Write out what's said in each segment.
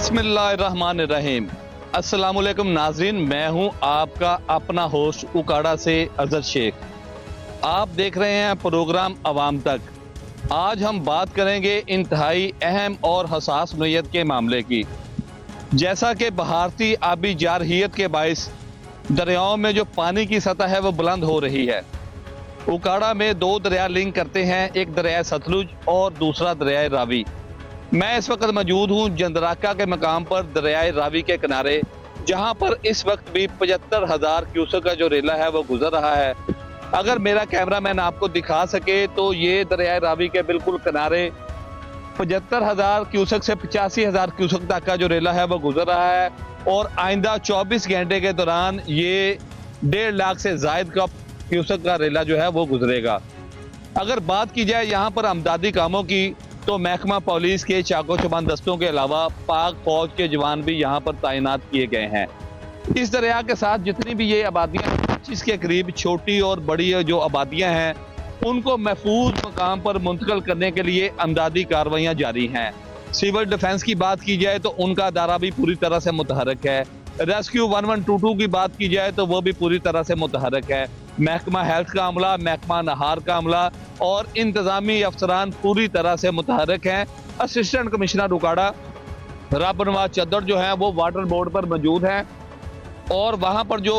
बिस्मिल्लाहिर्रहमानिर्रहीम। अस्सलामुअलैकुम नाज़रीन, मैं हूं आपका अपना होस्ट उकाड़ा से अज़हर शेख। आप देख रहे हैं प्रोग्राम अवाम तक। आज हम बात करेंगे इंतहाई अहम और हसास नोयत के मामले की। जैसा कि बहारती आबी जारहियत के बाइस दरियाओं में जो पानी की सतह है वो बुलंद हो रही है। उकाड़ा में दो दरिया लिंक करते हैं, एक दरिया सतलुज और दूसरा दरिया रावी। मैं इस वक्त मौजूद हूँ जंदराका के मकाम पर दरिया रावी के किनारे, जहाँ पर इस वक्त भी 75,000 क्यूसेक का जो रेला है वो गुजर रहा है। अगर मेरा कैमरामैन आपको दिखा सके तो ये दरिया रावी के बिल्कुल किनारे 75,000 क्यूसेक से 85,000 क्यूसेक तक का जो रेला है वो गुजर रहा है और आइंदा 24 घंटे के दौरान ये 1.5 लाख से जायद का क्यूसेक का रेला जो है वो गुजरेगा। अगर बात की जाए यहाँ पर अमदादी कामों की तो महकमा पुलिस के चाको चौबंद दस्तों के अलावा पाक फौज के जवान भी यहाँ पर तैनात किए गए हैं। इस दरिया के साथ जितनी भी ये आबादियाँ 25 के करीब छोटी और बड़ी जो आबादियाँ हैं उनको महफूज मकाम पर मुंतकिल करने के लिए अमदादी कार्रवाइयाँ जारी हैं। सिविल डिफेंस की बात की जाए तो उनका दायरा भी पूरी तरह से मुतहरक है। रेस्क्यू 1122 की बात की जाए तो वो भी पूरी तरह से मुतहरक है। महकमा हेल्थ का अमला, महकमा नहार का अमला और इंतजामी अफसरान पूरी तरह से मुतहरक हैं। असिस्टेंट कमिश्नर उकाड़ा रब नवाज चद्दड़ जो हैं वो वाटर बोर्ड पर मौजूद हैं और वहाँ पर जो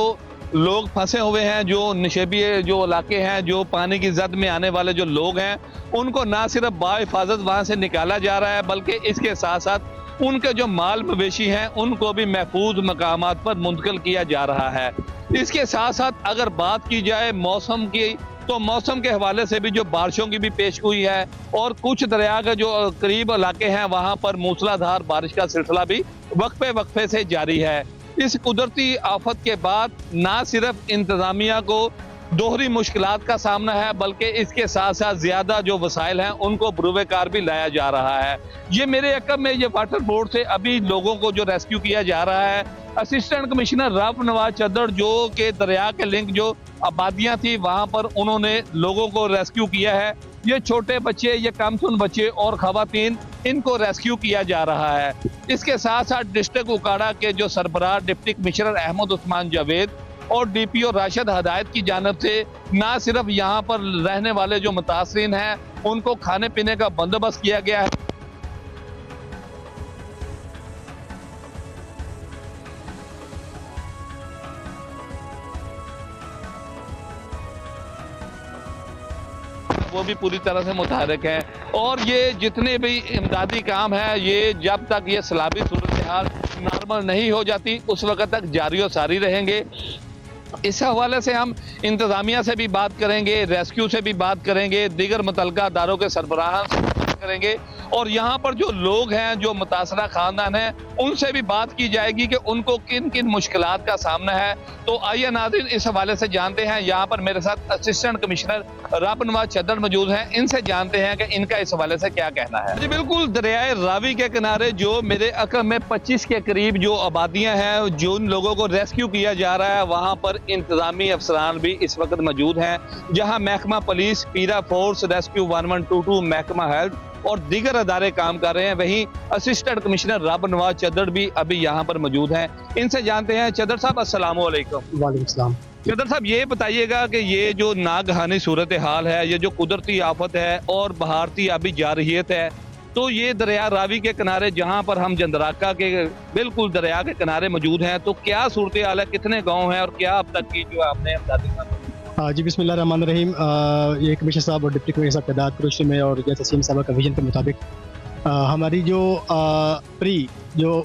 लोग फंसे हुए हैं, जो नशेबी जो इलाके हैं, जो पानी की जद में आने वाले जो लोग हैं, उनको ना सिर्फ बाहिफाजत वहाँ से निकाला जा रहा है बल्कि इसके साथ साथ उनके जो माल मवेशी हैं उनको भी महफूज मकामात पर मुंतकिल किया जा रहा है। इसके साथ साथ अगर बात की जाए मौसम की तो मौसम के हवाले से भी जो बारिशों की भी पेशगोई है और कुछ दरिया के जो करीब इलाके हैं वहाँ पर मूसलाधार बारिश का सिलसिला भी वक्फे से जारी है। इस कुदरती आफत के बाद ना सिर्फ इंतजामिया को दोहरी मुश्किलात का सामना है बल्कि इसके साथ साथ ज्यादा जो वसाइल हैं उनको बुरुए कार भी लाया जा रहा है। ये मेरे अकब में ये वाटर बोर्ड से अभी लोगों को जो रेस्क्यू किया जा रहा है, असिस्टेंट कमिश्नर रब नवाज चद्दड़ जो के दरिया के लिंक जो आबादियां थी वहां पर उन्होंने लोगों को रेस्क्यू किया है। ये छोटे बच्चे, ये कमसुन बच्चे और खवातीन, इनको रेस्क्यू किया जा रहा है। इसके साथ साथ डिस्ट्रिक्ट उकाड़ा के जो सरबराह डिप्टी कमिश्नर अहमद उस्मान जावेद और डीपीओ राशिद हदायत की जानिब से ना सिर्फ यहाँ पर रहने वाले जो मुतासरीन हैं उनको खाने पीने का बंदोबस्त किया गया है, वो भी पूरी तरह से मुतहरक है। और ये जितने भी इमदादी काम है ये जब तक ये सलाबी सूरत हाल नॉर्मल नहीं हो जाती उस वक्त तक जारी और सारी रहेंगे। इस हवाले से हम इंतजामिया से भी बात करेंगे, रेस्क्यू से भी बात करेंगे, दीगर मुतल्लिका अदारों के सरबराहान से बात करेंगे और यहाँ पर जो लोग हैं, जो मुतासरा खानदान हैं, उनसे भी बात की जाएगी कि उनको किन किन मुश्किलात का सामना है। तो आइए नाज़रीन इस हवाले से जानते हैं। यहाँ पर मेरे साथ असिस्टेंट कमिश्नर रब नवाज चद्दड़ मौजूद हैं, इनसे जानते हैं कि इनका इस हवाले से क्या कहना है। जी बिल्कुल, दरिया रावी के किनारे जो मेरे अकब में 25 के करीब जो आबादियाँ हैं, जो उन लोगों को रेस्क्यू किया जा रहा है, वहाँ पर इंतजामी अफसरान भी इस वक्त मौजूद हैं। जहाँ महकमा पुलिस, पीरा फोर्स, रेस्क्यू 1122, महकमा हेल्थ और दीगर अदारे काम कर रहे हैं, वहीं असिस्टेंट कमिश्नर रब नवाज चद्दड़ भी अभी यहाँ पर मौजूद हैं। इनसे जानते हैं। चद्दड़ साहब अस्सलाम वालेकुम। वालेकुम सलाम। चद्दड़ साहब ये बताइएगा कि ये जो नागहानी सूरत हाल है, ये जो कुदरती आफत है और बहारती आबी जारहियत है, तो ये दरिया रावी के किनारे जहाँ पर हम जंदराका के बिल्कुल दरिया के किनारे मौजूद हैं, तो क्या सूरत हाल है, कितने गाँव हैं और क्या अब तक की जो आपने जी बिस्मिल्लाहिर्रहमानिर्रहीम। ये कमिश्नर साहब और डिप्टी कमिश्नर साहब के हिदायत पुरुष में और जैसे सीएम साहब का विजन के मुताबिक हमारी जो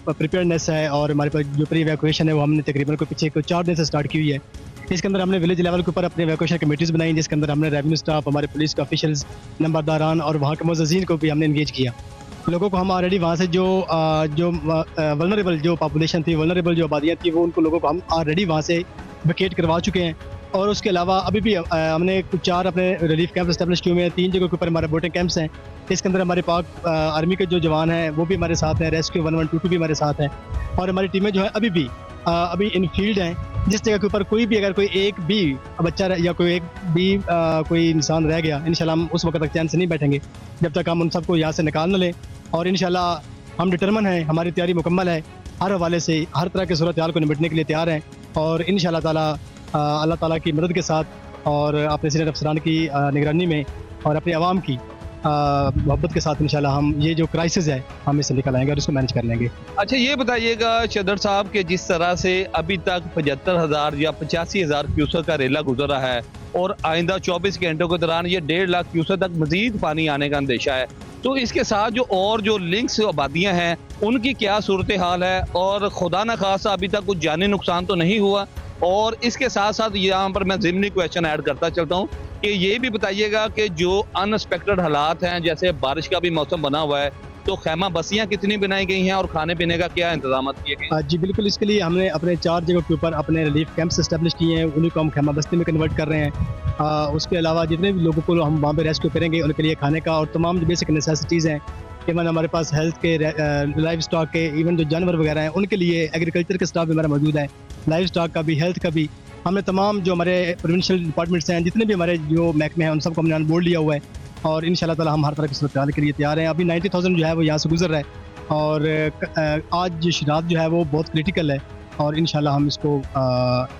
प्रिपेयरनेस है और हमारे पास जो प्री इवैक्यूएशन है वो हमने तकरीबन पिछले 4 दिन से स्टार्ट की हुई है। इसके अंदर हमने विलेज लेवल के ऊपर अपने इवैक्यूएशन कमेटीज़ बनाई, जिसके अंदर हमने रेवेन्यू स्टाफ, हमारे पुलिस के ऑफिशियल्स, नंबरदारान और वहाँ के मुअज़्ज़िज़ीन को भी हमने इंगेज किया। लोगों को हम ऑलरेडी वहाँ से जो वल्नरेबल जो पॉपुलेशन थी, वल्नरेबल जो आबादियाँ थी, वो उनको लोगों को हम ऑलरेडी वहाँ से वेकेट करवा चुके हैं। और उसके अलावा अभी भी हमने कुछ 4 अपने रिलीफ कैंप इस्टेब्लिश किए हुए हैं। 3 जगहों के ऊपर हमारे बोटिंग कैंप्स हैं। इसके अंदर हमारे पाक आर्मी के जो जवान हैं वो भी हमारे साथ हैं, रेस्क्यू 1122 भी हमारे साथ हैं और हमारी टीमें जो है अभी इन फील्ड हैं। जिस जगह के ऊपर कोई भी अगर कोई एक भी बच्चा या कोई एक भी कोई इंसान रह गया, इंशाल्लाह हम उस वक्त तक चैन से नहीं बैठेंगे जब तक हम उन सबको यहाँ से निकाल न लें। और इंशाल्लाह हम डिटरमन हैं, हमारी तैयारी मुकम्मल है, हर हवाले से हर तरह के सूरत हाल को निपटने के लिए तैयार हैं और इंशाअल्लाह ताला अल्लाह ताला की मदद के साथ और अपने सीनियर अफसरान की निगरानी में और अपने आवाम की मोहब्बत के साथ इंशाल्लाह हम ये जो क्राइसिस है हम इससे निकल आएंगे और इसको मैनेज कर लेंगे। अच्छा ये बताइएगा चदर साहब के जिस तरह से अभी तक 75,000 या 85,000 क्यूसेक का रेला गुजर रहा है और आइंदा 24 घंटों के दौरान ये 1.5 लाख क्यूसेक तक मजीद पानी आने का अंदेशा है, तो इसके साथ जो लिंक्स आबादियां हैं उनकी क्या सूरत हाल है और खुदा न खासा अभी तक कुछ जानी नुकसान तो नहीं हुआ? और इसके साथ साथ यहाँ पर मैं ज़िमनी क्वेश्चन ऐड करता चलता हूँ कि ये भी बताइएगा कि जो अनएक्सपेक्टेड हालात हैं, जैसे बारिश का भी मौसम बना हुआ है, तो खैमा बस्तियाँ कितनी बनाई गई हैं और खाने पीने का क्या इंतजाम किए गए? जी बिल्कुल, इसके लिए हमने अपने 4 जगह के ऊपर अपने रिलीफ कैंप्स इस्टेब्लिश किए हैं, उन्हीं को हम खैमा बस्ती में कन्वर्ट कर रहे हैं। उसके अलावा जितने भी लोगों को हम वहाँ पे रेस्क्यू करेंगे उनके लिए खाने का और तमाम जो बेसिक नेसेसिटीज़ हैं, इवन हमारे पास हेल्थ के, लाइव स्टॉक के, इवन जो जानवर वगैरह हैं उनके लिए एग्रीकल्चर के स्टाफ भी हमारा मौजूद है, लाइव स्टॉक का भी, हेल्थ का भी। हमने तमाम जो हमारे प्रोविंशियल डिपार्टमेंट्स हैं, जितने भी हमारे जो महकमे हैं, उन सबको हमने ऑन बोर्ड लिया हुआ है और इंशाल्लाह ताला हम हर तरह की सूरत के लिए तैयार हैं। अभी 90,000 जो है वो यहाँ से गुजर रहा है और आज रात जो है वो बहुत क्रिटिकल है और इंशाल्लाह हम इसको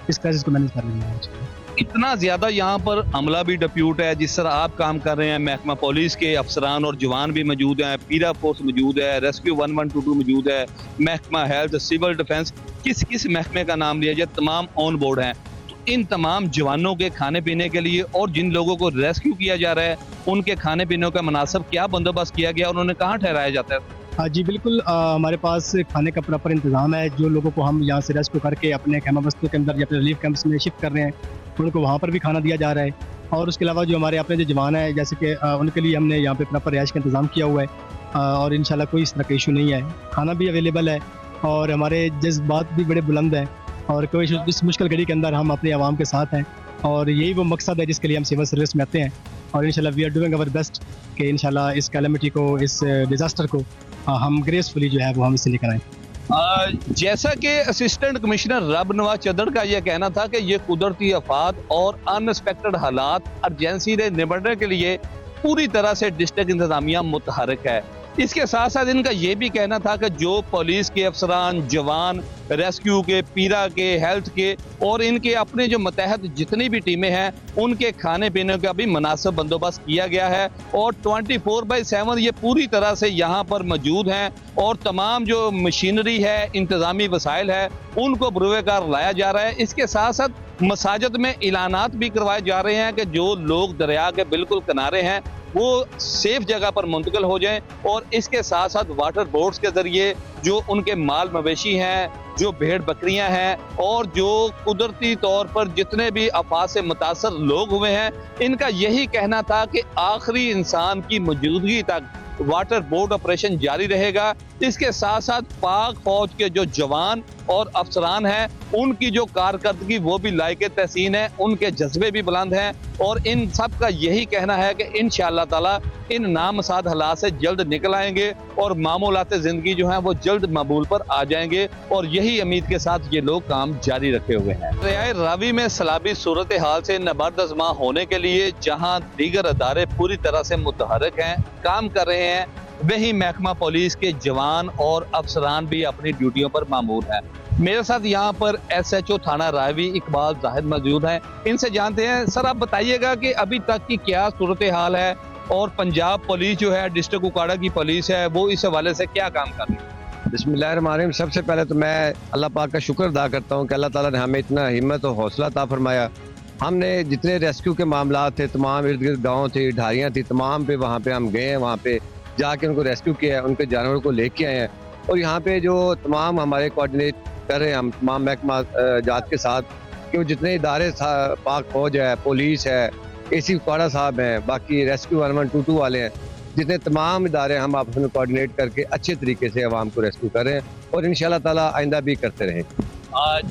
इस क्राइसिस को मैनेज कर लेंगे। इतना ज्यादा यहाँ पर अमला भी डिप्यूट है, जिस तरह आप काम कर रहे हैं, महकमा पुलिस के अफसरान और जवान भी मौजूद हैं, पीरा फोर्स मौजूद है, रेस्क्यू 1122 मौजूद है, महकमा हेल्थ, सिविल डिफेंस, किस किस महकमे का नाम लिया जाए, तमाम ऑन बोर्ड हैं। तो इन तमाम जवानों के खाने पीने के लिए और जिन लोगों को रेस्क्यू किया जा रहा है उनके खाने पीने का मुनासिब क्या बंदोबस्त किया गया और उन्हें कहाँ ठहराया जाता है? हाँ जी बिल्कुल, हमारे पास खाने का प्रॉपर इंतजाम है। जो लोगों को हम यहाँ से रेस्क्यू करके अपने खैमा बस्तियों के अंदर या अपने रिलीफ कैंप्स में शिफ्ट कर रहे हैं उनको वहाँ पर भी खाना दिया जा रहा है और उसके अलावा जो हमारे अपने जो जवान हैं जैसे कि उनके लिए हमने यहाँ पे प्रॉपर रिहाइश का इंतजाम किया हुआ है और इंशाल्लाह कोई इस तरह का इशू नहीं है। खाना भी अवेलेबल है और हमारे जज्बात भी बड़े बुलंद हैं और कोई इस मुश्किल घड़ी के अंदर हम अपने आवाम के साथ हैं और यही वो मकसद है जिसके लिए हम सिविल सर्विस में आते हैं और इंशाल्लाह we are doing our best कि इंशाल्लाह इस कैलेमिटी को, इस डिज़ास्टर को हम ग्रेसफुली जो है वो हम इससे लेकर आएँ। जैसा कि असिस्टेंट कमिश्नर रब नवाज चदर का यह कहना था कि ये कुदरती आफात और अनएक्सपेक्टेड हालात अर्जेंसी से निपटने के लिए पूरी तरह से डिस्ट्रिक्ट इंतजामिया मुतहरक है। इसके साथ साथ इनका ये भी कहना था कि जो पुलिस के अफसरान, जवान, रेस्क्यू के, पीरा के, हेल्थ के और इनके अपने जो मतहत जितनी भी टीमें हैं उनके खाने पीने का भी मुनासिब बंदोबस्त किया गया है और 24/7 ये पूरी तरह से यहाँ पर मौजूद हैं और तमाम जो मशीनरी है, इंतजामी वसाइल है, उनको बुरुएकार लाया जा रहा है। इसके साथ साथ मसाजिद में ऐलानात भी करवाए जा रहे हैं कि जो लोग दरिया के बिल्कुल किनारे हैं वो सेफ जगह पर मुंतकिल हो जाएं और इसके साथ साथ वाटर बोट्स के जरिए जो उनके माल मवेशी हैं, जो भेड़ बकरियां हैं और जो कुदरती तौर पर जितने भी आफात से मुतासर लोग हुए हैं, इनका यही कहना था कि आखिरी इंसान की मौजूदगी तक वाटर बोट ऑपरेशन जारी रहेगा। इसके साथ साथ पाक फौज के जो जवान और अफसरान हैं उनकी जो कारकर्दगी वो भी लायक तहसीन है, उनके जज्बे भी बुलंद हैं और इन सब का यही कहना है कि इंशाअल्लाह ताला इन नामसाद हालात से जल्द निकल आएंगे और मामूलात जिंदगी जो है वो जल्द मबूल पर आ जाएंगे और यही उम्मीद के साथ ये लोग काम जारी रखे हुए हैं। दरियाए रावी में सैलाबी सूरत हाल से नबर्दज़मा होने के लिए जहाँ दीगर अदारे पूरी तरह से मुतहरक हैं, काम कर रहे हैं, वही महकमा पुलिस के जवान और अफसरान भी अपनी ड्यूटियों पर मामूर हैं। मेरे साथ यहाँ पर SHO थाना रावी इकबाल जाहिद मौजूद हैं, इनसे जानते हैं। सर आप बताइएगा कि अभी तक की क्या सूरत हाल है और पंजाब पुलिस जो है, डिस्ट्रिक्ट उकाड़ा की पुलिस है, वो इस हवाले से क्या काम कर रही है? बिस्मिल्लाहिर्रहमानिर्रहीम। सबसे पहले तो मैं अल्लाह पाक का शुक्र अदा करता हूँ कि अल्लाह ताला ने हमें इतना हिम्मत और हौसला अता फरमाया। हमने जितने रेस्क्यू के मामला थे, तमाम इर्द गिर्द गाँव थी, ढारियाँ थी, तमाम पे वहाँ पे हम गए हैं, वहाँ पे जाके उनको रेस्क्यू किया है, उनके जानवरों को लेके आए हैं और यहाँ पे जो तमाम हमारे कोऑर्डिनेट कर रहे हैं हम तमाम महकमा जात के साथ कि वो जितने इदारे पाक फौज है, पुलिस है, AC उकाड़ा साहब हैं, बाकी रेस्क्यू 1122 वाले हैं, जितने तमाम इदारे हम आपस में कोऑर्डिनेट करके अच्छे तरीके से आवाम को रेस्क्यू कर रहे हैं और इंशाल्लाह ताला आइंदा भी करते रहें।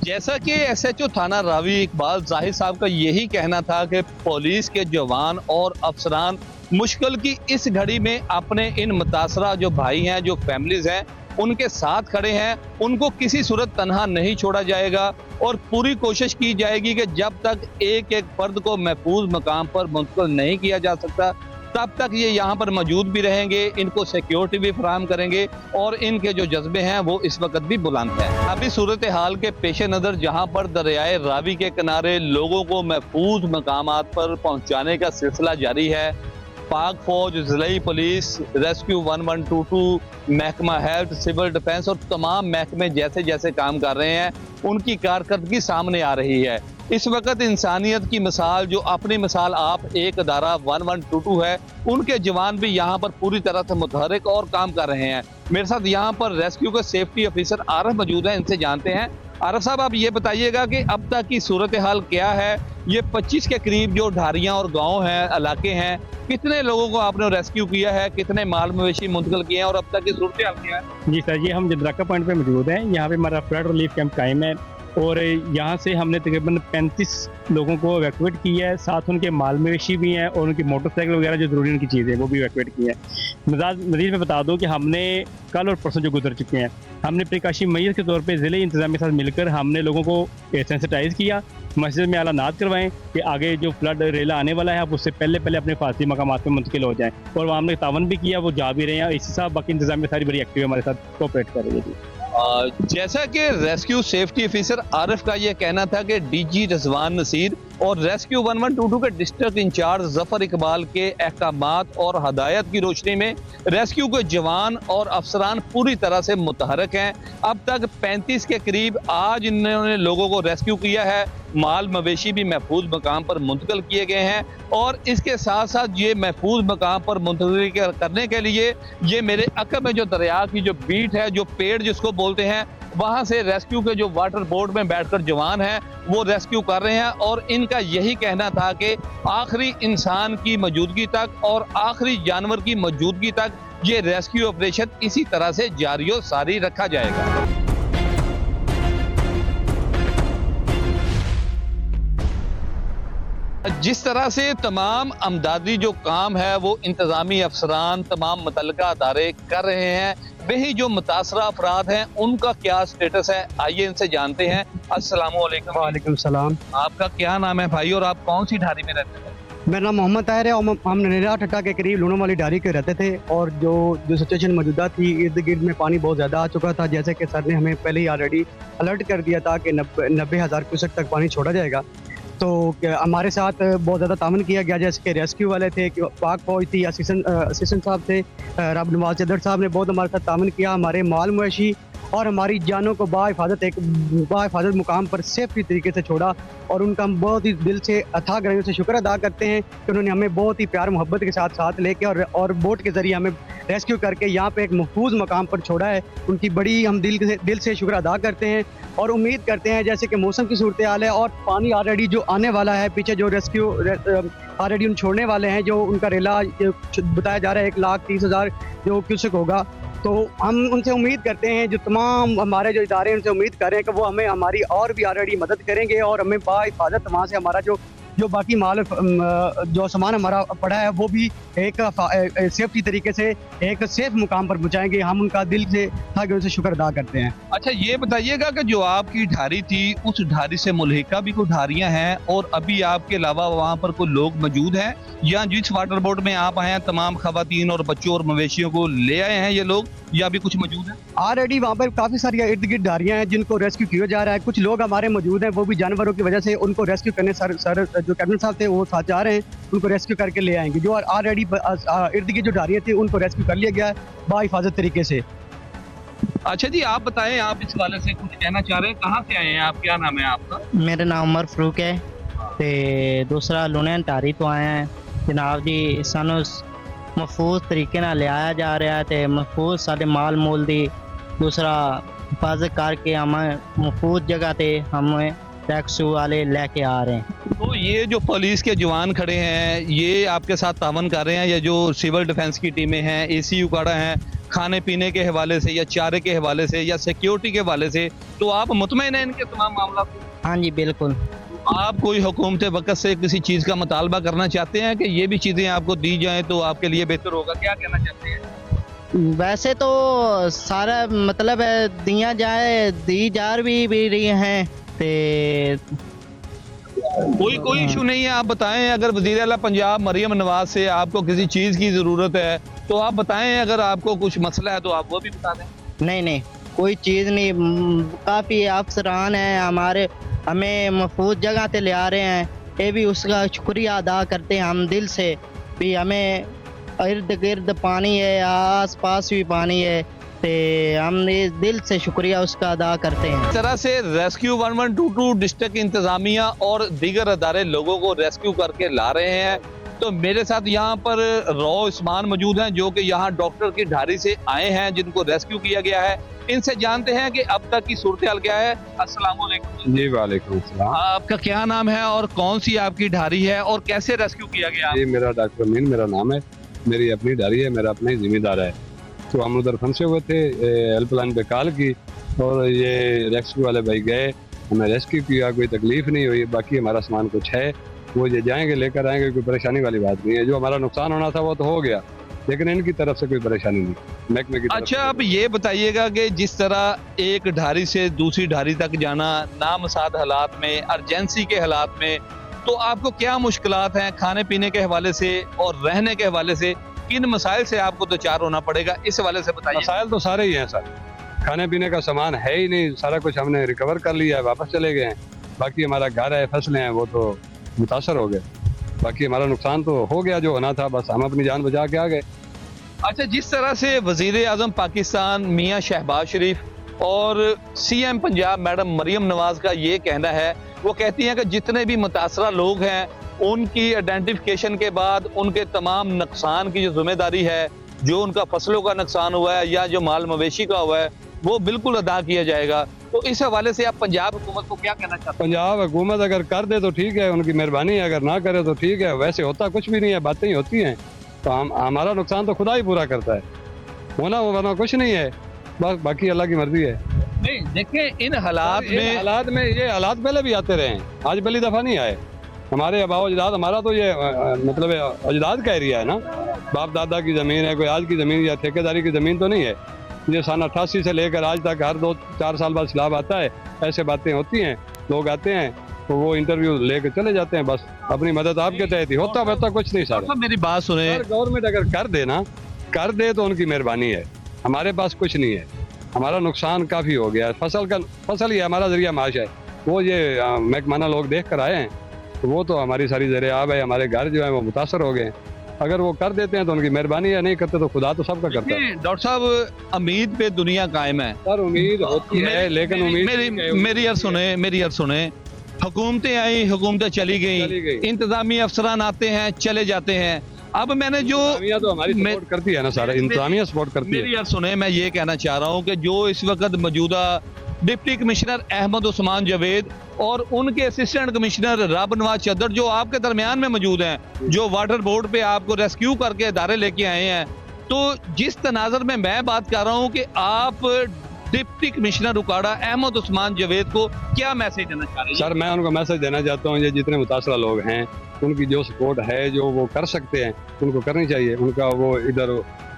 जैसा कि SHO थाना रावी इकबाल जाहिद साहब का यही कहना था कि पुलिस के जवान और अफसरान मुश्किल की इस घड़ी में अपने इन मुतासरा जो भाई हैं, जो फैमिलीज हैं, उनके साथ खड़े हैं, उनको किसी सूरत तनहा नहीं छोड़ा जाएगा और पूरी कोशिश की जाएगी कि जब तक एक एक फर्द को महफूज मकाम पर मुंतकिल नहीं किया जा सकता तब तक ये यहाँ पर मौजूद भी रहेंगे, इनको सिक्योरिटी भी फराहम करेंगे और इनके जो जज्बे हैं वो इस वक्त भी बुलंद हैं। अभी सूरत हाल के पेश नज़र जहाँ पर दरियाए रावी के किनारे लोगों को महफूज मकामात पर पहुँचाने का सिलसिला जारी है, पाक फौज, ज़िलाई पुलिस, रेस्क्यू 1122, महकमा हेल्थ, सिविल डिफेंस और तमाम महकमे जैसे जैसे काम कर रहे हैं, उनकी कारकर्दगी सामने आ रही है। इस वक्त इंसानियत की मिसाल, जो अपनी मिसाल आप एक अदारा 1122 है, उनके जवान भी यहाँ पर पूरी तरह से मुतहरिक और काम कर रहे हैं। मेरे साथ यहाँ पर रेस्क्यू के सेफ्टी ऑफिसर आरफ मौजूद हैं, इनसे जानते हैं। आरफ साहब, आप ये बताइएगा कि अब तक की सूरत हाल क्या है? ये 25 के करीब जो ढारियाँ और गाँव हैं, इलाके हैं, कितने लोगों को आपने रेस्क्यू किया है, कितने माल मवेशी मुंतकिल किए हैं और अब तक की सूरत हाल क्या है? जी सर, ये हम जद्राका पॉइंट पे मौजूद हैं। यहाँ पे हमारा फ्लड रिलीफ कैंप कायम है और यहाँ से हमने तकरीबन 35 लोगों को इवैक्यूएट किया है, साथ उनके माल मवेशी भी हैं और उनकी मोटरसाइकिल वगैरह जो ज़रूरी उनकी चीज़ें वो भी इवैक्यूएट की है। मज़ीद में बता दूँ कि हमने कल और परसों जो गुजर चुके हैं, हमने प्रिकॉशन मेजर के तौर पे ज़िले इंतज़ाम के साथ मिलकर हमने लोगों को सेंसिटाइज़ किया, मस्जिद में आलानात करवाएं कि आगे जो फ्लड रेला आने वाला है आप उससे पहले अपने फासी मकामात में मुंतकिल हो जाएं, और वहाँ हमने तावन भी किया, वो जा भी रहे हैं। इसी साहब बाकी इंतजाम सारी बड़ी एक्टिव हमारे साथ कोऑपरेट कर रही है। जी जैसा कि रेस्क्यू सेफ्टी ऑफिसर आरिफ का ये कहना था कि डीजी रजवान नसीर और रेस्क्यू 1122 के डिस्ट्रिक्ट इंचार्ज जफर इकबाल के अहकामात और हदायत की रोशनी में रेस्क्यू के जवान और अफसरान पूरी तरह से मुतहरक हैं। अब तक 35 के करीब आज इन्होंने लोगों को रेस्क्यू किया है, माल मवेशी भी महफूज मकाम पर मुंतकिल किए गए हैं और इसके साथ साथ ये महफूज मकाम पर मुंतकिल करने के लिए ये मेरे अकब में जो दरिया की जो बीट है, जो पेड़ जिसको बोलते हैं, वहां से रेस्क्यू के जो वाटर बोर्ड में बैठकर जवान हैं वो रेस्क्यू कर रहे हैं और इनका यही कहना था कि आखिरी इंसान की मौजूदगी तक और आखिरी जानवर की मौजूदगी तक ये रेस्क्यू ऑपरेशन इसी तरह से जारी और सारी रखा जाएगा। जिस तरह से तमाम अमदादी जो काम है वो इंतजामी अफसरान तमाम मुतल्लिका अदारे कर रहे हैं, वही जो मुतासरा अफराद हैं उनका क्या स्टेटस है, आइए इनसे जानते हैं। अस्सलाम वालेकुम। वालेकुम सलाम। आपका क्या नाम है भाई और आप कौन सी ढारी में रहते हैं? मेरा नाम मोहम्मद ताहिर है और हम ननेरा ठट्टा के करीब लूनो वाली ढारी के रहते थे और जो सिचुएशन मौजूदा थी, इर्द गिर्द में पानी बहुत ज़्यादा आ चुका था। जैसे कि सर ने हमें पहले ही ऑलरेडी अलर्ट कर दिया था कि 90,000 क्यूसेक तक पानी छोड़ा जाएगा, तो हमारे साथ बहुत ज़्यादा तामन किया गया। जैसे कि रेस्क्यू वाले थे, पाक फौज थी, असिस्टेंट साहब थे, रब नवाज चदर साहब ने बहुत हमारे साथ तामन किया। हमारे माल मवेशी और हमारी जानों को बाहिफाजत मुकाम पर सेफ्टी तरीके से छोड़ा और उनका हम बहुत ही दिल से अथाह गहराइयों से शुक्र अदा करते हैं कि उन्होंने हमें बहुत ही प्यार मोहब्बत के साथ लेके और बोट के ज़रिए हमें रेस्क्यू करके यहाँ पे एक महफूज मकाम पर छोड़ा है। उनकी बड़ी हम दिल से शुक्र अदा करते हैं और उम्मीद करते हैं जैसे कि मौसम की सूरत हाल है और पानी ऑलरेडी जो आने वाला है, पीछे जो रेस्क्यू ऑलरेडी उन छोड़ने वाले हैं, जो उनका रेला बताया जा रहा है 1,30,000 जो क्यूसेक होगा, तो हम उनसे उम्मीद करते हैं, जो तमाम हमारे जो इदारे हैं उनसे उम्मीद कर रहे हैं कि वो हमें हमारी और भी ऑलरेडी मदद करेंगे और हमें बाहिफाजत वहाँ से हमारा जो बाकी माल जो सामान हमारा पड़ा है वो भी एक सेफ्टी तरीके से एक सेफ मुकाम पर पहुँचाएंगे। हम उनका दिल से उनसे शुक्र अदा करते हैं। अच्छा, ये बताइएगा कि जो आपकी ढारी थी उस ढारी से मुल्हिका भी कोई ढारियां हैं और अभी आपके अलावा वहाँ पर कोई लोग मौजूद हैं, या जिस वाटर बोर्ड में आप आए हैं तमाम खवातीन और बच्चों और मवेशियों को ले आए हैं ये लोग, या भी कुछ मौजूद है? ऑलरेडी वहाँ पर काफ़ी सारी इर्द गिर्द ढारियाँ हैं जिनको रेस्क्यू किया जा रहा है। कुछ लोग हमारे मौजूद हैं, वो भी जानवरों की वजह से उनको रेस्क्यू करने सर जो कैप्टन साहब थे वो साथ जा रहे हैं, उनको रेस्क्यू करके ले आएंगे। जो ऑलरेडी इर्द गिर्द जो ढारियाँ थी उनको रेस्क्यू कर लिया गया है बाहिफाजत तरीके से। अच्छा जी, आप बताएं, आप इस वाले से कुछ कहना चाह रहे हैं, कहाँ से आए हैं आप, क्या नाम है आपका? मेरा नाम उमर फरूक है ते दूसरा लुने ढारी तो आया है जनाब जी। सानू महफूज तरीके नाल लिया जा रहा है ते महफूज साडे माल मूल दी दूसरा हिफाजत करके हम महफूज जगह ते हम टैक्सी वाले लेके आ रहे हैं। तो ये जो पुलिस के जवान खड़े हैं ये आपके साथ तावन कर रहे हैं, या जो सिविल डिफेंस की टीमें हैं, ACU काड़ा हैं, खाने पीने के हवाले से या चारे के हवाले से या सिक्योरिटी के हवाले से, तो आप मुतमईन हैं इनके तमाम मामला से? हाँ जी बिल्कुल। आप कोई हुकूमत वक्त से किसी चीज़ का मुतालबा करना चाहते हैं कि ये भी चीज़ें आपको दी जाएं तो आपके लिए बेहतर होगा, क्या कहना चाहते हैं? वैसे तो सारा मतलब दी जा रही हैं ते कोई इशू नहीं है। आप बताएं, अगर वज़ीर आला पंजाब मरियम नवाज से आपको किसी चीज़ की ज़रूरत है तो आप बताएं, अगर आपको कुछ मसला है तो आप वो भी बता दें। नहीं, कोई चीज़ नहीं। काफ़ी अफसरान हैं हमारे, हमें महफूज जगह पे ले आ रहे हैं। ये भी उसका शुक्रिया अदा करते हैं हम दिल से। भी हमें इर्द गिर्द पानी है, आस पास भी पानी है, ते हम इस दिल से शुक्रिया उसका अदा करते हैं। इस तरह से रेस्क्यू 1122 डिस्ट्रिक्ट इंतजामिया और दीगर अदारे लोगों को रेस्क्यू करके ला रहे हैं। तो मेरे साथ यहाँ पर रॉ उस्मान मौजूद हैं, जो कि यहाँ डॉक्टर की ढारी से आए हैं, जिनको रेस्क्यू किया गया है। इनसे जानते हैं कि अब तक की सूरत हाल क्या है। अस्सलाम वालेकुम जी वालेकुम सलाम। आपका क्या नाम है और कौन सी आपकी ढारी है और कैसे रेस्क्यू किया गया? जी मेरा डॉक्टर अमीन मेरा नाम है, मेरी अपनी ढारी है, मेरा अपना ही जिम्मेदार है। तो हम उधर फंसे हुए थे, हेल्पलाइन पे कॉल की और ये रेस्क्यू वाले भाई गए, हमें रेस्क्यू किया, कोई तकलीफ नहीं हुई। बाकी हमारा सामान कुछ है वो ये जाएंगे लेकर आएंगे, कोई परेशानी वाली बात नहीं है। जो हमारा नुकसान होना था वो तो हो गया, लेकिन इनकी तरफ से कोई परेशानी नहीं, महकमे की तरफ अच्छा, से। आप ये बताइएगा कि जिस तरह एक ढारी से दूसरी ढारी तक जाना नामसाद हालात में, अर्जेंसी के हालात में, तो आपको क्या मुश्किलात हैं खाने पीने के हवाले से और रहने के हवाले से? किन मसाइल से आपको दो चार होना पड़ेगा, इस हवाले से बताइए। मसाइल तो सारे ही हैं सर, खाने पीने का सामान है ही नहीं, सारा कुछ हमने रिकवर कर लिया है, वापस चले गए हैं। बाकी हमारा घर है, फसलें हैं, वो तो मुतासर हो गए। बाकी हमारा नुकसान तो हो गया जो होना था, बस हम अपनी जान बचा के आ गए। अच्छा, जिस तरह से वजीर आजम पाकिस्तान मियाँ शहबाज शरीफ और CM पंजाब मैडम मरियम नवाज का ये कहना है, वो कहती हैं कि जितने भी मुतासरा लोग हैं उनकी आइडेंटिफिकेशन के बाद उनके तमाम नुकसान की जो जिम्मेदारी है, जो उनका फसलों का नुकसान हुआ है या जो माल मवेशी का हुआ है, वो बिल्कुल अदा किया जाएगा। तो इस हवाले से आप पंजाब हुकूमत को क्या कहना चाहते हैं? पंजाब हुकूमत अगर कर दे तो ठीक है, उनकी मेहरबानी है, अगर ना करे तो ठीक है। वैसे होता कुछ भी नहीं है, बातें ही होती हैं। तो हमारा नुकसान तो खुदा ही पूरा करता है, होना वो वरना कुछ नहीं है, बस बाकी अल्लाह की मर्जी है। नहीं, देखें इन हालात में ये हालात पहले भी आते रहे हैं, आज पहली दफा नहीं आए। हमारे आबाओ अजदाद, हमारा तो ये मतलब अजदाद का एरिया है ना, बाप दादा की ज़मीन है, कोई आज की ज़मीन या ठेकेदारी की ज़मीन तो नहीं है। ये सन 88 से लेकर आज तक हर 2-4 साल बाद सैलाब आता है, ऐसे बातें होती हैं। लोग आते हैं तो वो इंटरव्यू लेकर चले जाते हैं, बस अपनी मदद आपके तहत ही होता कुछ नहीं सर। मेरी बात सुने, गवर्नमेंट अगर कर दे तो उनकी मेहरबानी है, हमारे पास कुछ नहीं है। हमारा नुकसान काफ़ी हो गया है, फसल ही हमारा जरिया माश है। वो ये महकमाना लोग देख कर आए हैं, तो वो तो हमारी सारी ज़रियाब है, हमारे घर जो है वो मुतासर हो गए हैं। अगर वो कर देते हैं तो उनकी मेहरबानी है, नहीं करते तो खुदा तो सबका करता है। डॉक्टर साहब, उम्मीद पे दुनिया कायम है। सर उम्मीद होती है, लेकिन मेरी अर्ज सुने, हुकूमतें आई, हुकूमतें चली गई, इंतजामी अफसरान आते हैं चले जाते हैं। अब मैंने जो तो हमारी सपोर्ट करती है ना, सारा इंतजामिया सपोर्ट करती है। मेरी अर्ज सुने, मैं ये कहना चाह रहा हूँ कि जो इस वक्त मौजूदा डिप्टी कमिश्नर अहमद उस्मान जावेद और उनके असिस्टेंट कमिश्नर रब नवाज चद्दर जो आपके दरमियान में मौजूद हैं, जो वाटर बोर्ड पे आपको रेस्क्यू करके इदारे लेके आए हैं, तो जिस तनाजर में मैं बात कर रहा हूँ कि आप डिप्टी कमिश्नर उकाड़ा अहमद उस्मान जावेद को क्या मैसेज देना चाह रहे हैं? सर मैं उनको मैसेज देना चाहता हूँ, ये जितने मुतासरा लोग हैं उनकी जो सपोर्ट है, जो वो कर सकते हैं उनको करनी चाहिए। उनका वो इधर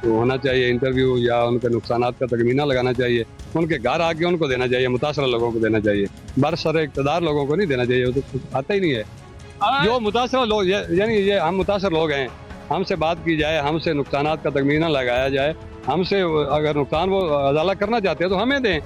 होना चाहिए इंटरव्यू, या उनके नुकसानात का तखमीना लगाना चाहिए, उनके घर आके उनको देना चाहिए, मुतासरा लोगों को देना चाहिए, बरसर इक़्तिदार लोगों को नहीं देना चाहिए, वो तो आता ही नहीं है। जो मुतासरा लोग, यानी ये हम मुतासर लोग हैं, हमसे बात की जाए, हमसे नुकसानात का तखमीना लगाया जाए, हमसे अगर नुकसान वो अदाला करना चाहते हैं तो हमें दें।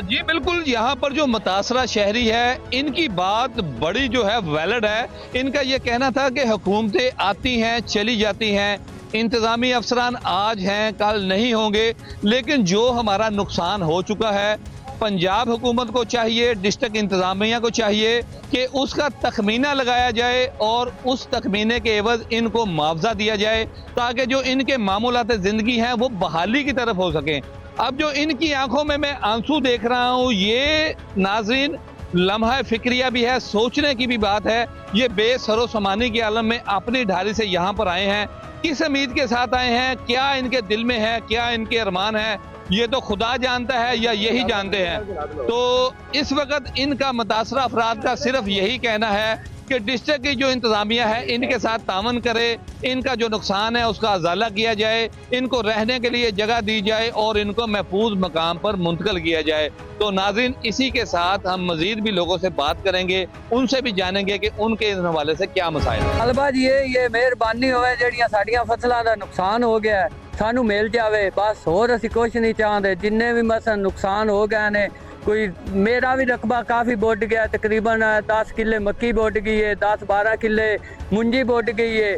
जी बिल्कुल, यहाँ पर जो मुतासरा शहरी है इनकी बात बड़ी जो है वैलिड है। इनका ये कहना था कि हुकूमतें आती हैं चली जाती हैं, इंतज़ामी अफसरान आज हैं कल नहीं होंगे, लेकिन जो हमारा नुकसान हो चुका है, पंजाब हुकूमत को चाहिए, डिस्ट्रिक्ट इंतज़ामिया को चाहिए कि उसका तखमीना लगाया जाए और उस तखमीने के एवज इनको मुआवजा दिया जाए, ताकि जो इनके मामूलात ज़िंदगी हैं वो बहाली की तरफ हो सकें। अब जो इनकी आंखों में मैं आंसू देख रहा हूँ, ये नाज़रीन लम्हा फिक्रिया भी है, सोचने की भी बात है। ये बेसरो समानी के आलम में अपनी ढारी से यहाँ पर आए हैं, किस उम्मीद के साथ आए हैं, क्या इनके दिल में है, क्या इनके अरमान है, ये तो खुदा जानता है या यही जानते हैं। तो इस वक्त इनका मुतासरा अफराद का सिर्फ यही कहना है कि डिस्ट्रिक्ट की जो इंतजामिया है इनके साथ तावन करे, इनका जो नुकसान है उसका अजाला किया जाए, इनको रहने के लिए जगह दी जाए और इनको महफूज मकाम पर मुंतकिल किया जाए। तो नाज़रीन, इसी के साथ हम मजीद भी लोगों से बात करेंगे, उनसे भी जानेंगे कि उनके इस हवाले से क्या मसाइल है। अलबा जी ये मेहरबानी होवे ਜਿਹੜੀਆਂ ਸਾਡੀਆਂ ਫਸਲਾਂ ਦਾ ਨੁਕਸਾਨ ਹੋ ਗਿਆ ਹੈ, ਸਾਨੂੰ ਮਿਲ ਜਾਵੇ बस, होर ਅਸੀਂ कुछ नहीं चाहते। जिन्ने भी मसन नुकसान हो गए ने, कोई मेरा भी रकबा काफ़ी बुढ़ गया, तकरीबन 10 किले मक्की बुढ़ गई है, 10-12 किले मुंजी बुढ़ गई है।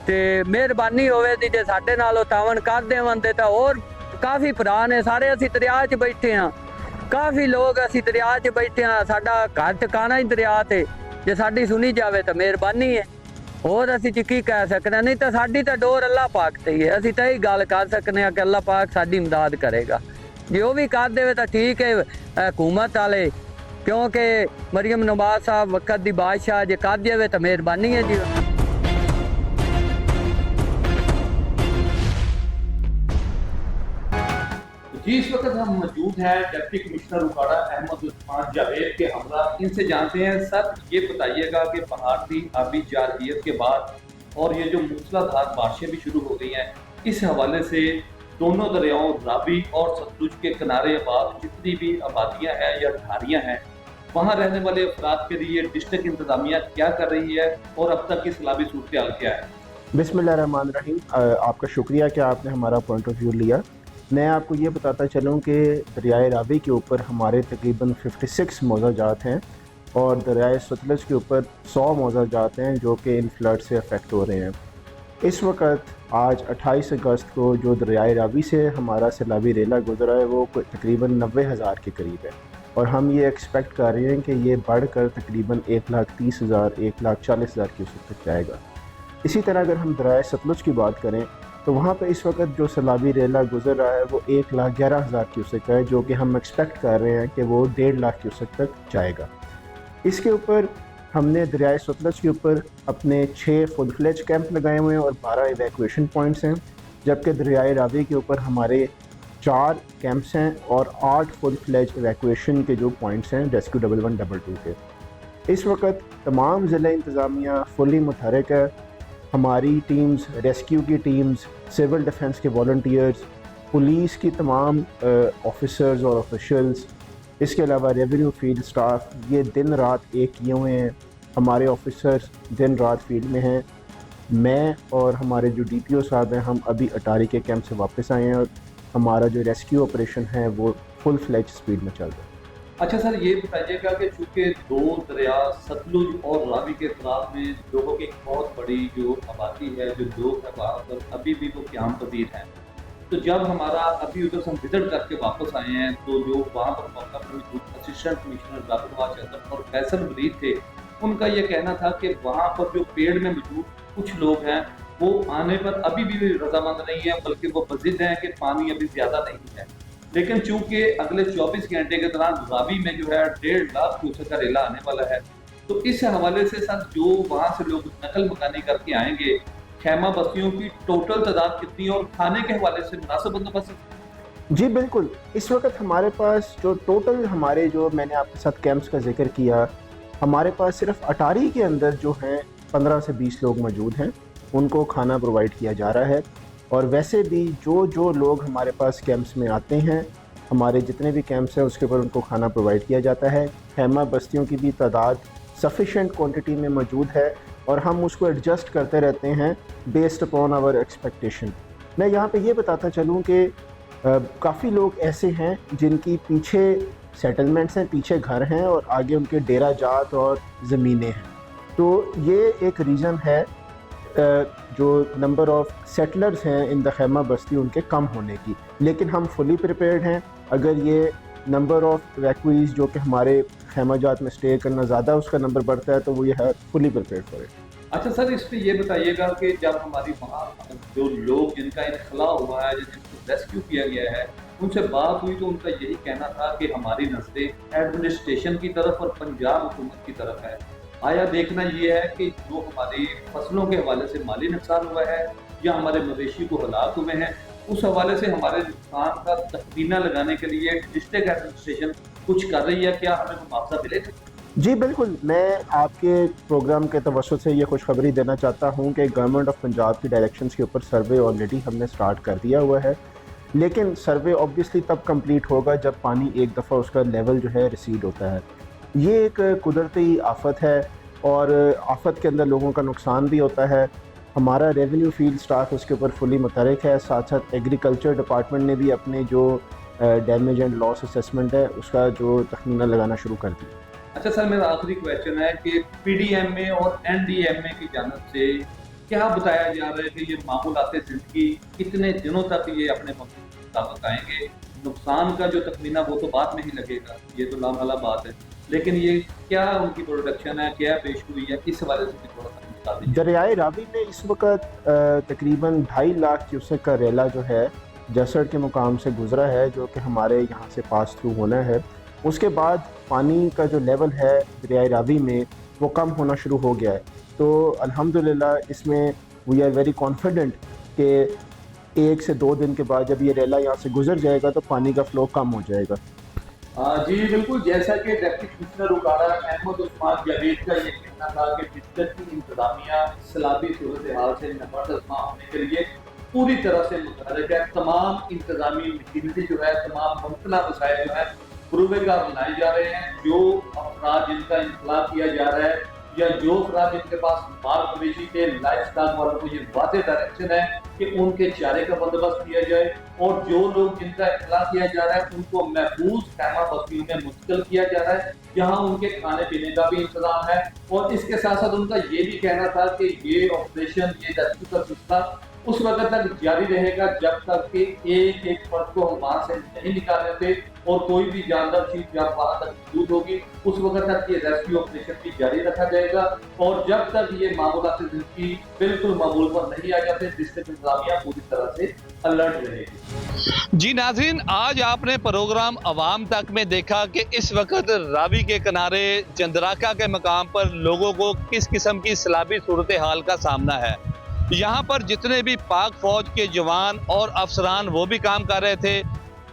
तो मेहरबानी होवे दी जे साडे नालों तावन कर देवन ते होर काफ़ी भरा ने, सारे असी दरिया च बैठे हाँ, काफ़ी लोग असी दरिया च बैठे हाँ, साडा घर ठिकाना ही दरिया ते, जे साडी सुनी जावे तो मेहरबानी है। होर असी च की कह सकते, नहीं तो साडी तो डोर अल्लाह पाक ते ही है। असी तो यही गल कर सकते हैं कि अल्लाह पाक साडी इमदाद करेगा। जो भी कर दे तो ठीक है हुकूमत वाले, क्योंकि मरियम नवाज साहब वक्त दी बादशाह, जे कर जावे तो मेहरबानी है जी। जी, इस वक्त हम मौजूद हैं डिप्टी कमिश्नर उकाड़ा अहमद उस्मान जावेद के हमरा। इनसे जानते हैं, सर ये बताइएगा कि भारतीय आबी जारहियत के बाद और ये जो मूसलाधार बारिशें भी शुरू हो गई हैं, इस हवाले से दोनों दरियाओं रावी और सतलुज के किनारे आबाद जितनी भी आबादियां हैं या ढारियां हैं, वहां रहने वाले अफराद के लिए डिस्ट्रिक्ट इंतजामिया क्या कर रही है और अब तक की सलामी सूरत हाल क्या है? बिस्मिल्लाहिर्रहमानिर्रहीम। आपका शुक्रिया कि आपने हमारा पॉइंट ऑफ व्यू लिया। मैं आपको ये बताता चलूँ कि दरियाए रावी के ऊपर हमारे तकरीबन 56 मौज़ाजात हैं और दरियाए सतलज के ऊपर 100 मौज़ाजात हैं जो कि इन फ्लड से अफेक्ट हो रहे हैं। इस वक्त आज 28 अगस्त को जो दरियाए रावी से हमारा सैलाबी रेला गुजरा है वो तकरीबन 90,000 के करीब है और हम ये एक्सपेक्ट कर रहे हैं कि ये बढ़कर तकरीबन 1,30,000 1,40,000 क्यूसेक तक जाएगा। इसी तरह अगर हम दरियाए सतलुज की बात करें तो वहाँ पे इस वक्त जो सैलाबी रेला गुजर रहा है वो 1,11,000 क्यूसेक है, जो कि हम एक्सपेक्ट कर रहे हैं कि वो 1.5 लाख क्यूसेक तक जाएगा। इसके ऊपर हमने दरियाए सतलज के ऊपर अपने 6 फुल फ्लेज कैंप लगाए हुए हैं और 12 इवैक्यूएशन पॉइंट्स हैं, जबकि दरियाए रावी के ऊपर हमारे 4 कैंप्स हैं और 8 फुल फ्लेज इवैक्यूएशन के जो पॉइंट्स हैं रेस्क्यू 1112 के। इस वक्त तमाम ज़िला इंतज़ामिया फुली मुतहरिक है। हमारी टीम्स, रेस्क्यू की टीम्स, सिविल डिफेंस के वॉलंटियर्स, पुलिस की तमाम ऑफिसर्स और ऑफिशियल्स, इसके अलावा रेवेन्यू फील्ड स्टाफ, ये दिन रात एक किए हुए हैं। हमारे ऑफिसर्स दिन रात फील्ड में हैं। मैं और हमारे जो DPO साहब हैं, हम अभी अटारी के कैंप से वापस आए हैं और हमारा जो रेस्क्यू ऑपरेशन है वो फुल फ्लेज स्पीड में चल रहा है। अच्छा सर, ये बताइएगा कि चूँकि दो दरिया सतलुज और रावी के इतराफ़ में लोगों की एक बहुत बड़ी जो आबादी है, जो लोग हैं वहाँ पर अभी भी वो क़याम पज़ीर हैं, तो जब हमारा अभी उधर से हम विजिट करके वापस आए हैं तो जो वहाँ पर मौका पर मौजूद असिस्टेंट कमिश्नर जाबिर चंदन और फैसल वलीद थे, उनका ये कहना था कि वहाँ पर जो पेड़ में मौजूद कुछ लोग हैं वो आने पर अभी भी रजामंद नहीं है, बल्कि वो बज़िद हैं कि पानी अभी ज़्यादा नहीं है। लेकिन चूंकि अगले 24 घंटे के दौरान रावी में जो है 1.5 लाख क्यूसेक का रेला आने वाला है, तो इस हवाले से सर जो वहाँ से लोग नकल मकानी करके आएंगे, खैमा बस्तियों की टोटल तादाद कितनी है और खाने के हवाले से मुनासिब बंदोबस्त? जी बिल्कुल, इस वक्त हमारे पास जो टोटल हमारे जो मैंने आपके साथ कैंप्स का जिक्र किया, हमारे पास सिर्फ अटारी के अंदर जो हैं 15 से 20 लोग मौजूद हैं, उनको खाना प्रोवाइड किया जा रहा है। और वैसे भी जो लोग हमारे पास कैंप्स में आते हैं, हमारे जितने भी कैंप्स हैं उसके ऊपर उनको खाना प्रोवाइड किया जाता है। खैमा बस्तियों की भी तादाद सफिशेंट क्वांटिटी में मौजूद है और हम उसको एडजस्ट करते रहते हैं बेस्ड अपॉन आवर एक्सपेक्टेशन। मैं यहाँ पे ये बताता चलूँ कि काफ़ी लोग ऐसे हैं जिनकी पीछे सेटलमेंट्स हैं, पीछे घर हैं और आगे उनके डेरा जात और ज़मीनें हैं। तो ये एक रीज़न है जो नंबर ऑफ़ सेटलर्स हैं इन द खैमा बस्ती उनके कम होने की, लेकिन हम फुली प्रिपेयर्ड हैं। अगर ये नंबर ऑफ़ वैक्यूज़ जो कि हमारे खैमा जात में स्टे करना ज़्यादा उसका नंबर बढ़ता है तो वो ये है फुली प्रिपेयर्ड फॉर इट। अच्छा सर, इस पर ये बताइएगा कि जब हमारी वहाँ जो लोग जिनका इनखला हुआ है, जिनको रेस्क्यू किया गया है, उनसे बात हुई तो उनका यही कहना था कि हमारी नज़रें एडमिनिस्ट्रेशन की तरफ और पंजाब हुकूमत की तरफ है। आया देखना ये है कि जो हमारी फसलों के हवाले से माली नुकसान हुआ है या हमारे मवेशी को हलाक हुए हैं, उस हवाले से हमारे नुकसान का तखमीना लगाने के लिए डिस्ट्रिक्ट एडमिनिस्ट्रेशन कुछ कर रही है, क्या हमें मुआवजा मिलेगा? जी बिल्कुल, मैं आपके प्रोग्राम के तवज्जुह से ये खुशखबरी देना चाहता हूँ कि गवर्नमेंट ऑफ पंजाब की डायरेक्शंस के ऊपर सर्वे ऑलरेडी हमने स्टार्ट कर दिया हुआ है, लेकिन सर्वे ऑब्वियसली तब कंप्लीट होगा जब पानी एक दफ़ा उसका लेवल जो है रिसीड होता है। ये एक कुदरती आफत है और आफत के अंदर लोगों का नुकसान भी होता है। हमारा रेवेन्यू फील्ड स्टाफ उसके ऊपर फुली मुतहरिक है, साथ साथ एग्रीकल्चर डिपार्टमेंट ने भी अपने जो डैमेज एंड लॉस असेसमेंट है उसका जो तखमीना लगाना शुरू कर दिया। अच्छा सर, मेरा आखिरी क्वेश्चन है कि पीडीएमए और एनडीएमए की जानिब से क्या बताया जा रहा है कि ये मामूलात ज़िंदगी कितने दिनों तक ये अपने मुताबिक आएंगे? नुकसान का जो तखमीना वो तो बाद में ही लगेगा, ये तो लामहला बात है, लेकिन ये क्या उनकी प्रोडक्शन है, क्या पेश हुई है, इस हवाले से भी थोड़ा सा बता दीजिए। दरियाए रावी में इस वक्त तकरीबन 2.5 लाख क्यूसेक का रेला जो है जसड़ के मुकाम से गुजरा है, जो कि हमारे यहाँ से पास थ्रू होना है। उसके बाद पानी का जो लेवल है दरियाए रावी में वो कम होना शुरू हो गया है, तो अल्हम्दुलिल्लाह इसमें वी आर वेरी कॉन्फिडेंट कि 1 से 2 दिन के बाद जब ये रेला यहाँ से गुजर जाएगा तो पानी का फ्लो कम हो जाएगा। जी बिल्कुल, जैसा कि डिप्टी कमिश्नर उकाड़ा अहमद उस्मान जावेद का ये कहना था कि डिस्ट्रिक्ट की इंतजामिया सैलाबी सूरत हाल से निपटना होने के लिए पूरी तरह से मुतहरिक है। तमाम इंतजामी मशीनरी जो है, तमाम मुमकिन वसाइल जो है पूर्वेकार बनाए जा रहे हैं। जो अफराद जिनका इंतला किया जा रहा है या जो अफराद जिनके पास माल मवेशी के लाइफ स्टॉक वालों को ये वाज़ेह डायरेक्शन है कि उनके चारे का बंदोबस्त किया जाए, और जो लोग जिनका इतला किया जा रहा है उनको महफूज खैमा बस्तियों में मुंतकिल किया जा रहा है, जहाँ उनके खाने पीने का भी इंतजाम है। और इसके साथ साथ उनका ये भी कहना था कि ये ऑपरेशन, ये रेस्क्यू का सिलसिला उस वक्त तक जारी रहेगा जब तक कि एक एक फर्द को हम वहां से नहीं निकाल देते और कोई भी जानदार चीज जब वहां तक मौजूद होगी उस वक्त तक ये रेस्क्यू ऑपरेशन भी जारी रखा जाएगा। और जब तक ये मामूलात ज़िंदगी बिल्कुल मामूल पर नहीं आ जाते, डिस्ट्रिक्ट इंतजामिया पूरी तरह से अलर्ट रहेगी। जी नाज़रीन, आज आपने प्रोग्राम अवाम तक में देखा कि इस वक्त रावी के किनारे चंद्राका के मकाम पर लोगों को किस किस्म की सैलाबी सूरत हाल का सामना है। यहाँ पर जितने भी पाक फौज के जवान और अफसरान वो भी काम कर रहे थे,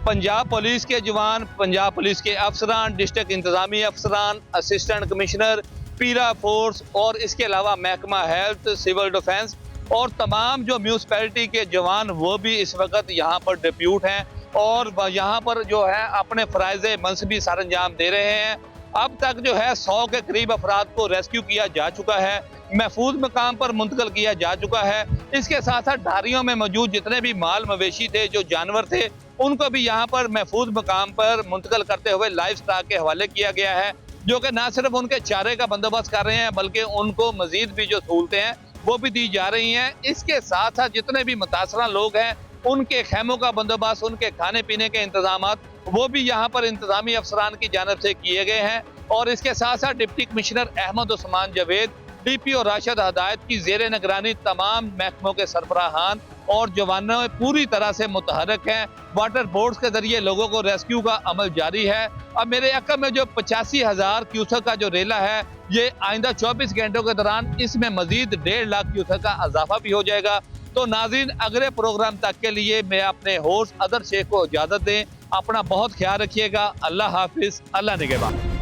पंजाब पुलिस के जवान, पंजाब पुलिस के अफसरान, डिस्ट्रिक्ट इंतजामी अफसरान, असिस्टेंट कमिश्नर, पीरा फोर्स और इसके अलावा महकमा हेल्थ, सिविल डिफेंस और तमाम जो म्यूनसिपैलिटी के जवान वो भी इस वक्त यहाँ पर डिप्यूट हैं और यहाँ पर जो है अपने फ़राइज़ मनसबी सर अंजाम दे रहे हैं। अब तक जो है 100 के करीब अफराद को रेस्क्यू किया जा चुका है, महफूज मकाम पर मुंतकिल किया जा चुका है। इसके साथ साथ ढारियों में मौजूद जितने भी माल मवेशी थे, जो जानवर थे, उनको भी यहाँ पर महफूज मकाम पर मुंतकिल करते हुए लाइफ स्टॉक के हवाले किया गया है, जो कि न सिर्फ उनके चारे का बंदोबस्त कर रहे हैं बल्कि उनको मजीद भी जो सहूलतें हैं वो भी दी जा रही हैं। इसके साथ साथ जितने भी मुतासरा लोग हैं उनके खैमों का बंदोबस्त, उनके खाने पीने के इंतजामात वो भी यहाँ पर इंतजामी अफसरान की जानिब से किए गए हैं। और इसके साथ साथ deputy commissioner Ahmad Usman Javed, DPO Rashid Hidayat की ज़ेरे निगरानी तमाम महकमों के सरबराहान और जवानों पूरी तरह से मुतहरक हैं। वाटर बोर्ड्स के जरिए लोगों को रेस्क्यू का अमल जारी है। अब मेरे अकल में जो 85,000 क्यूसेक का जो रेला है, ये आइंदा 24 घंटों के दौरान इसमें मजीद 1.5 लाख क्यूसेक का इजाफा भी हो जाएगा। तो नाज़रीन, अगले प्रोग्राम तक के लिए मैं अपने होस्ट अदर शेख को इजाज़त दें। अपना बहुत ख्याल रखिएगा। अल्लाह हाफिज़, अल्लाह निगहबान।